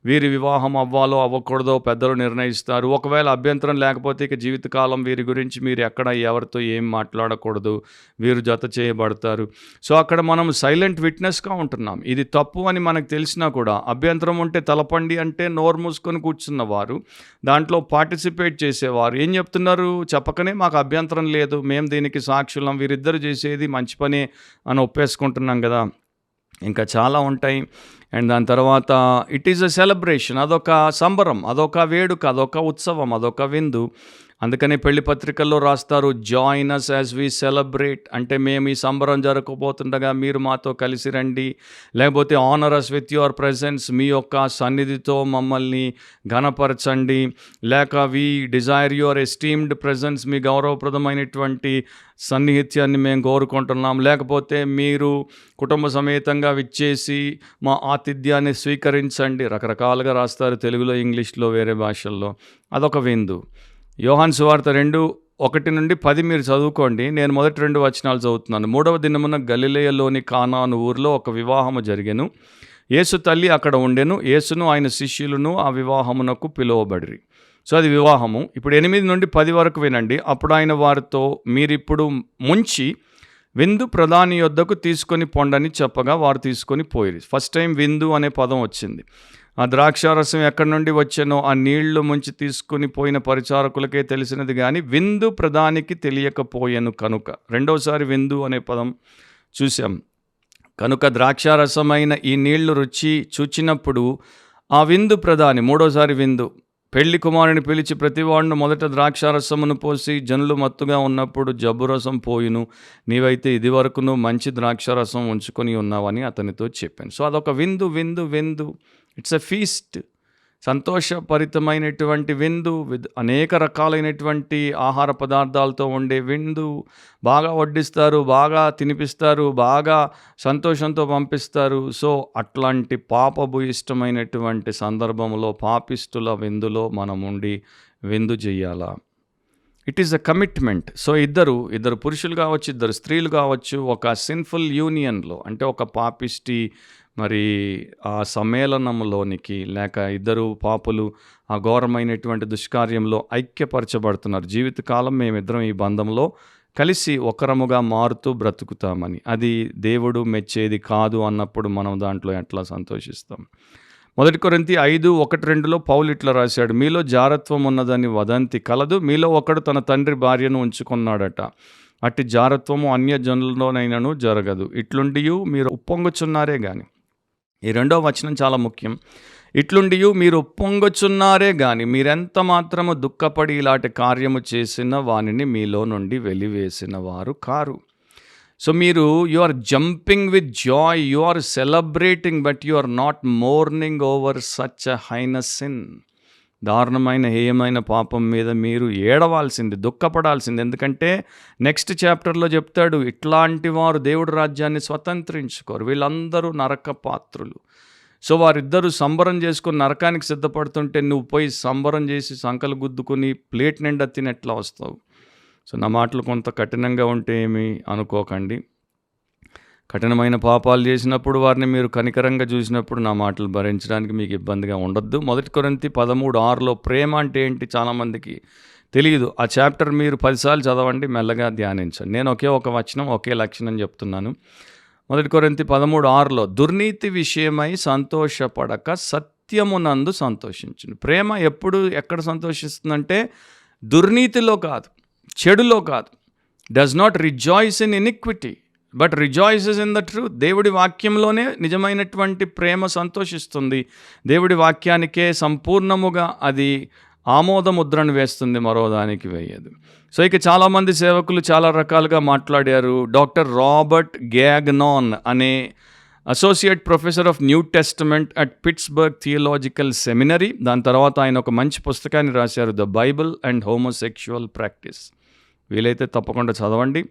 Speaker 1: వీరి వివాహం అవ్వాలో అవ్వకూడదో పెద్దలు నిర్ణయిస్తారు. ఒకవేళ అభ్యంతరం లేకపోతే ఇక జీవితకాలం వీరి గురించి మీరు ఎక్కడ ఎవరితో ఏం మాట్లాడకూడదు. వీరు జత చేయబడతారు. సో అక్కడ మనం సైలెంట్ విట్నెస్గా ఉంటున్నాం. ఇది తప్పు అని మనకు తెలిసినా కూడా అభ్యంతరం ఉంటే తెలపండి అంటే నోరు మూసుకొని కూర్చున్నవారు, దాంట్లో పార్టిసిపేట్ చేసేవారు ఏం చెప్తున్నారు? చెప్పకనే మాకు అభ్యంతరం లేదు, మేము దీనికి సాక్షులం, వీరిద్దరు చేసేది మంచి పనే అని ఒప్పేసుకుంటున్నాం కదా. ఇంకా చాలా ఉంటాయి. అండ్ దాని తర్వాత ఇట్ ఈజ్ ఎ సెలబ్రేషన్. అదొక సంబరం, అదొక వేడుక, అదొక ఉత్సవం, అదొక విందు. అందుకనే పెళ్లి పత్రికల్లో రాస్తారు, join us as we celebrate. అంటే మేము ఈ సంబరం జరగకపోతుండగా మీరు మాతో కలిసి రండి. లేకపోతే honour us with your presence, మీ యొక్క సన్నిధితో మమ్మల్ని ఘనపరచండి. లేక we desire your esteemed presence, మీ గౌరవప్రదమైనటువంటి సన్నిహిత్యాన్ని మేము కోరుకుంటున్నాం. లేకపోతే మీరు కుటుంబ సమేతంగా విచ్చేసి మా ఆతిథ్యాన్ని స్వీకరించండి. రకరకాలుగా రాస్తారు, తెలుగులో, ఇంగ్లీష్లో, వేరే భాషల్లో. అదొక విందు. యోహాను సువార్త 2:1-10 మీరు చదువుకోండి. నేను మొదటి 2 వచనాలు చదువుతున్నాను. 3వ దినమున గలిలయలోని కానాను ఊరిలో ఒక వివాహము జరిగెను. యేసు తల్లి అక్కడ ఉండెను. యేసును ఆయన శిష్యులను ఆ వివాహమునకు పిలువబడిరి. సో అది వివాహము. ఇప్పుడు 8-10 వరకు వినండి. అప్పుడు ఆయన వారితో, మీరిప్పుడు ముంచి విందు ప్రధాని యొద్దకు తీసుకొని పొండని చెప్పగా వారు తీసుకొని పోయిరి. ఫస్ట్ టైం విందు అనే పదం వచ్చింది. ఆ ద్రాక్షారసం ఎక్కడి నుండి వచ్చానో ఆ నీళ్లు ముంచి తీసుకుని పోయిన పరిచారకులకే తెలిసినది, కానీ విందు ప్రధానికి తెలియకపోయాను కనుక. రెండోసారి విందు అనే పదం చూసాం. కనుక ద్రాక్షారసమైన ఈ నీళ్లు రుచి చూచినప్పుడు ఆ విందు ప్రధాని, మూడోసారి విందు, పెళ్లి కుమారుని పిలిచి ప్రతివాడును మొదట ద్రాక్షారసమును పోసి జనులు మత్తుగా ఉన్నప్పుడు జబ్బురసం పోయిను, నీవైతే ఇదివరకును మంచి ద్రాక్షారసం ఉంచుకొని ఉన్నావని అతనితో చెప్పాను. సో అదొక విందు, విందు, విందు. It's a feast. సంతోషభరితమైనటువంటి విందు, అనేక రకాలైనటువంటి ఆహార పదార్థాలతో ఉండే విందు. బాగా వడ్డిస్తారు, బాగా తినిపిస్తారు, బాగా సంతోషంతో పంపిస్తారు. సో అట్లాంటి పాపభూయిష్టమైనటువంటి సందర్భంలో, పాపిష్టుల విందులో మనం ఉండి విందు చెయ్యాలా? It is a commitment. So ఇద్దరు పురుషులు కావచ్చు, ఇద్దరు స్త్రీలు కావచ్చు, ఒక సిన్ఫుల్ యూనియన్లో, అంటే ఒక పాపిష్టి మరి ఆ సమ్మేళనంలోనికి, లేక ఇద్దరు పాపులు ఆ ఘోరమైనటువంటి దుష్కార్యంలో ఐక్యపరచబడుతున్నారు. జీవితకాలం మేమిద్దరం ఈ బంధంలో కలిసి ఒకరముగా మారుతూ బ్రతుకుతామని. అది దేవుడు మెచ్చేది కాదు అన్నప్పుడు మనం దాంట్లో ఎట్లా సంతోషిస్తాం? 1 కొరింథీ 5:1-2లో పౌలు ఇట్లా రాశాడు, మీలో జారత్వం ఉన్నదని వదంతి కలదు, మీలో ఒకడు తన తండ్రి భార్యను ఉంచుకున్నాడట, అట్టి జారత్వము అన్యజనులలోనైనను జరగదు. ఇట్లుండియు మీరు ఉప్పొంగుచున్నారే గాని, ఈ 2వ వచనం చాలా ముఖ్యం. ఇట్లుండియు మీరు ఉప్పొంగుచున్నారే గాని మీరెంత మాత్రము దుఃఖపడి ఇలాంటి కార్యము చేసిన వానిని మీలో నుండి వెలివేసిన వారు కారు. సో మీరు you are jumping with joy, you are celebrating, but you are not mourning over such a heinous sin. దారుణమైన హేయమైన పాపం మీద మీరు ఏడవాల్సింది, దుఃఖపడాల్సింది. ఎందుకంటే నెక్స్ట్ చాప్టర్లో చెప్తాడు, ఇట్లాంటి వారు దేవుడి రాజ్యాన్ని స్వతంత్రించుకోరు, వీళ్ళందరూ నరక పాత్రులు. సో వారిద్దరూ సంబరం చేసుకుని నరకానికి సిద్ధపడుతుంటే నువ్వు పోయి సంబరం చేసి సంకలు గుద్దుకుని ప్లేట్ నిండా తినెట్లా వస్తావు? సో నా మాటలు కొంత కఠినంగా ఉంటే ఏమీ అనుకోకండి. కఠినమైన పాపాలు చేసినప్పుడు వారిని మీరు కనికరంగా చూసినప్పుడు నా మాటలు భరించడానికి మీకు ఇబ్బందిగా ఉండొద్దు. 1 కొరింథీ 13:6లో ప్రేమ అంటే ఏంటి చాలామందికి తెలియదు. ఆ చాప్టర్ మీరు 10 సార్లు చదవండి, మెల్లగా ధ్యానించండి. నేను ఒక వచనం, ఒకే లక్షణం చెప్తున్నాను. 1 కొరింథీ 13:6లో దుర్నీతి విషయమై సంతోషపడక సత్యమునందు సంతోషించును. ప్రేమ ఎక్కడ సంతోషిస్తుందంటే దుర్నీతిలో కాదు, చెడులో కాదు. Does not rejoice in iniquity but rejoices in the truth. దేవుడి వాక్యంలోనే నిజమైనటువంటి ప్రేమ సంతోషిస్తుంది. దేవుడి వాక్యానికే సంపూర్ణముగా అది ఆమోదముద్రను వేస్తుంది, మరో దానికి వేయదు. సో ఇక చాలామంది సేవకులు చాలా రకాలుగా మాట్లాడారు. డాక్టర్ రాబర్ట్ గ్యాగ్నాన్ అనే associate professor of new testament at Pittsburgh theological seminary. దాని తర్వాత ఆయన ఒక మంచి పుస్తకాన్ని రాశారు, the Bible and homosexual practice. వీలైతే తప్పకుండా చదవండి.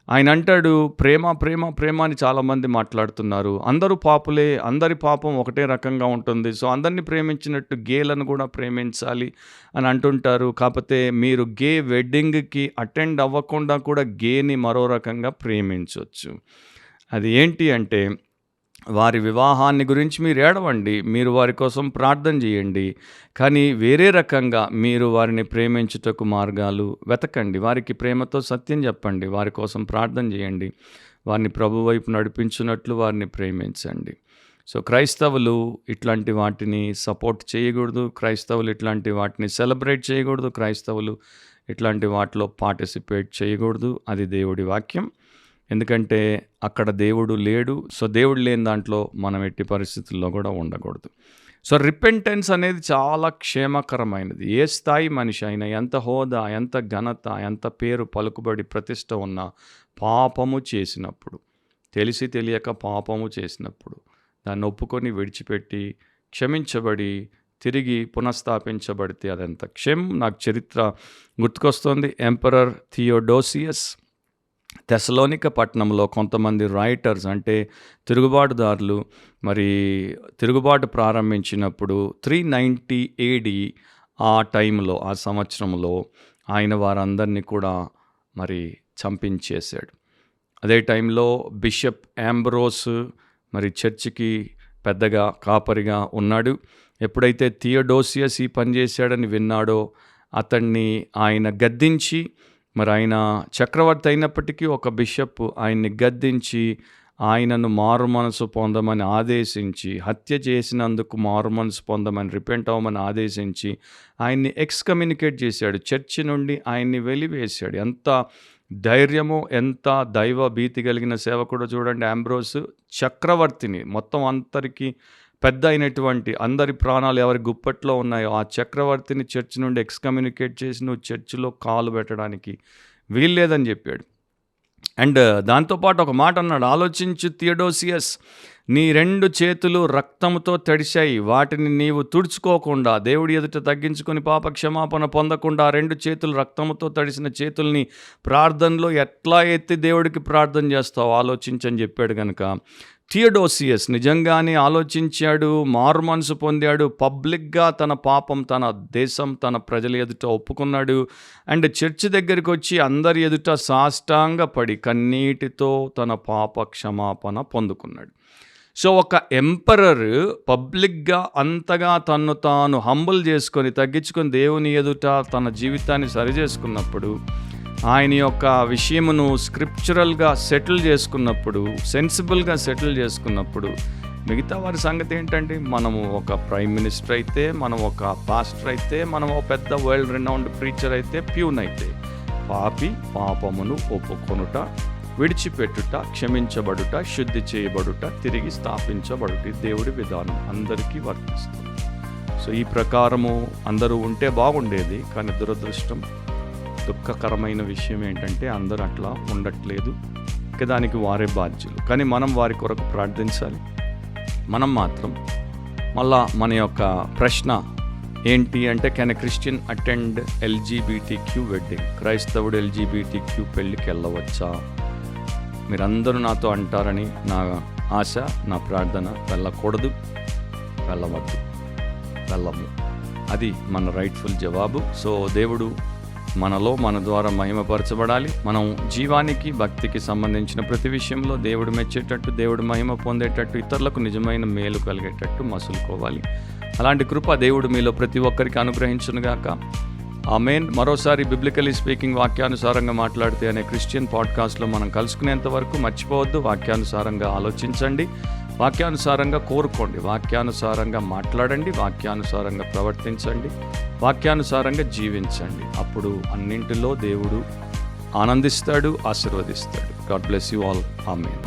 Speaker 1: ఆయన అంటాడు, ప్రేమ ప్రేమ ప్రేమ అని చాలామంది మాట్లాడుతున్నారు, అందరూ పాపులే, అందరి పాపం ఒకటే రకంగా ఉంటుంది, సో అందరినీ ప్రేమించినట్టు గేలను కూడా ప్రేమించాలి అని అంటుంటారు. కాకపోతే మీరు గే వెడ్డింగ్కి అటెండ్ అవ్వకుండా కూడా గేని మరో రకంగా ప్రేమించవచ్చు. అది ఏంటి అంటే, వారి వివాహాన్ని గురించి మీరు ఏడవండి, మీరు వారి కోసం ప్రార్థన చేయండి, కానీ వేరే రకంగా మీరు వారిని ప్రేమించుటకు మార్గాలు వెతకండి. వారికి ప్రేమతో సత్యం చెప్పండి, వారి కోసం ప్రార్థన చేయండి, వారిని ప్రభు వైపు నడిపించినట్లు వారిని ప్రేమించండి. సో క్రైస్తవులు ఇట్లాంటి వాటిని సపోర్ట్ చేయకూడదు, క్రైస్తవులు ఇట్లాంటి వాటిని సెలబ్రేట్ చేయకూడదు, క్రైస్తవులు ఇట్లాంటి వాటిలో పార్టిసిపేట్ చేయకూడదు. అది దేవుడి వాక్యం. ఎందుకంటే అక్కడ దేవుడు లేడు. సో దేవుడు లేని దాంట్లో మనం ఎట్టి పరిస్థితుల్లో కూడా ఉండకూడదు. సో రిపెంటెన్స్ అనేది చాలా క్షేమకరమైనది. ఏ స్థాయి మనిషి అయినా, ఎంత హోదా, ఎంత ఘనత, ఎంత పేరు, పలుకుబడి, ప్రతిష్ట ఉన్న పాపము చేసినప్పుడు, తెలిసి తెలియక పాపము చేసినప్పుడు దాన్ని ఒప్పుకొని విడిచిపెట్టి క్షమించబడి తిరిగి పునఃస్థాపించబడితే అదంత క్షేమం. నాకు చరిత్ర గుర్తుకొస్తుంది. ఎంపరర్ థియోడోసియస్ తెసలోనిక పట్టణంలో కొంతమంది రైటర్స్, అంటే తిరుగుబాటుదారులు, మరి తిరుగుబాటు ప్రారంభించినప్పుడు 390 AD ఆ టైంలో, ఆ సంవత్సరంలో ఆయన వారందరినీ కూడా మరి చంపించేశాడు. అదే టైంలో బిషప్ యాంబ్రోస్ మరి చర్చికి పెద్దగా కాపరిగా ఉన్నాడు. ఎప్పుడైతే థియోడోసియస్ ఈ పని చేశాడని విన్నాడో అతన్ని ఆయన గద్దించి, మరి ఆయన చక్రవర్తి అయినప్పటికీ ఒక బిషప్ ఆయన్ని గద్దించి ఆయనను మారు మనసు పొందమని ఆదేశించి, హత్య చేసినందుకు మారు మనసు పొందమని, రిపెంట్ అవ్వమని ఆదేశించి ఆయన్ని ఎక్స్కమ్యూనికేట్ చేశాడు, చర్చి నుండి ఆయన్ని వెలివేశాడు. ఎంత ధైర్యమో, ఎంత దైవ భీతి కలిగిన సేవకుడు చూడండి. యాంబ్రోస్ చక్రవర్తిని, మొత్తం అందరికీ పెద్ద అయినటువంటి, అందరి ప్రాణాలు ఎవరి గుప్పట్లో ఉన్నాయో ఆ చక్రవర్తిని చర్చి నుండి ఎక్స్కమ్యూనికేట్ చేసి నువ్వు చర్చిలో కాలు పెట్టడానికి వీల్లేదని చెప్పాడు. అండ్ దాంతోపాటు ఒక మాట అన్నాడు, ఆలోచించు థియోడోసియస్, నీ 2 చేతులు రక్తంతో తడిశాయి, వాటిని నీవు తుడుచుకోకుండా, దేవుడి ఎదుట తగ్గించుకొని పాప క్షమాపణ పొందకుండా 2 చేతులు రక్తంతో తడిసిన చేతుల్ని ప్రార్థనలో ఎట్లా ఎత్తి దేవుడికి ప్రార్థన చేస్తావు, ఆలోచించని చెప్పాడు. కనుక థియోడోసియస్ నిజంగానే ఆలోచించాడు, మారు మనసు పొందాడు, పబ్లిక్గా తన పాపం, తన దేశం, తన ప్రజల ఎదుట ఒప్పుకున్నాడు. అండ్ చర్చి దగ్గరికి వచ్చి అందరి ఎదుట సాష్టాంగ పడి కన్నీటితో తన పాప క్షమాపణ పొందుకున్నాడు. సో ఒక ఎంపరర్ పబ్లిక్గా అంతగా తన్ను తాను హంబుల్ చేసుకొని, తగ్గించుకొని దేవుని ఎదుట తన జీవితాన్ని సరిచేసుకున్నప్పుడు, ఆయన యొక్క విషయమును స్క్రిప్చురల్గా సెటిల్ చేసుకున్నప్పుడు, సెన్సిబుల్గా సెటిల్ చేసుకున్నప్పుడు, మిగతా వారి సంగతి ఏంటండి? మనము ఒక ప్రైమ్ మినిస్టర్ అయితే, మనం ఒక పాస్టర్ అయితే, మనం ఒక పెద్ద వరల్డ్ రినౌండ్ ప్రీచర్ అయితే, ప్యూన్ అయితే, పాపి పాపమును ఒప్పుకొనుట, విడిచిపెట్టుట, క్షమించబడుట, శుద్ధి చేయబడుట, తిరిగి స్థాపించబడుట దేవుడి విధానం అందరికీ వర్తిస్తుంది. సో ఈ ప్రకారము అందరూ ఉంటే బాగుండేది. కానీ దురదృష్టం, దుఃఖకరమైన విషయం ఏంటంటే అందరూ అట్లా ఉండట్లేదు. ఇక దానికి వారే బాధ్యులు. కానీ మనం వారి కొరకు ప్రార్థించాలి. మనం మాత్రం మళ్ళా మన యొక్క ప్రశ్న ఏంటి అంటే, can a Christian attend LGBTQ wedding? క్రైస్తవుడు LGBTQ పెళ్ళికి వెళ్ళవచ్చా? మీరందరూ నాతో అంటారని నా ఆశ, నా ప్రార్థన. వెళ్ళకూడదు, వెళ్ళవద్దు, వెళ్ళము. అది మన రైట్ఫుల్ జవాబు. సో దేవుడు మనలో, మన ద్వారా మహిమపరచబడాలి. మనం జీవానికి, భక్తికి సంబంధించిన ప్రతి విషయంలో దేవుడు మెచ్చేటట్టు, దేవుడు మహిమ పొందేటట్టు, ఇతరులకు నిజమైన మేలు కలిగేటట్టు మసులుకోవాలి. అలాంటి కృప దేవుడు మీలో ప్రతి ఒక్కరికి అనుగ్రహించునుగాక. ఆమేన్. మరోసారి బిబ్లికలీ స్పీకింగ్, వాక్యానుసారంగా మాట్లాడితే అనే క్రిస్టియన్ పాడ్కాస్ట్లో మనం కలుసుకునేంత వరకు మర్చిపోవద్దు. వాక్యానుసారంగా ఆలోచించండి, వాక్యానుసారంగా కోరుకోండి, వాక్యానుసారంగా మాట్లాడండి, వాక్యానుసారంగా ప్రవర్తించండి, వాక్యానుసారంగా జీవించండి. అప్పుడు అన్నింటిలో దేవుడు ఆనందిస్తాడు, ఆశీర్వదిస్తాడు. God bless you all. Amen.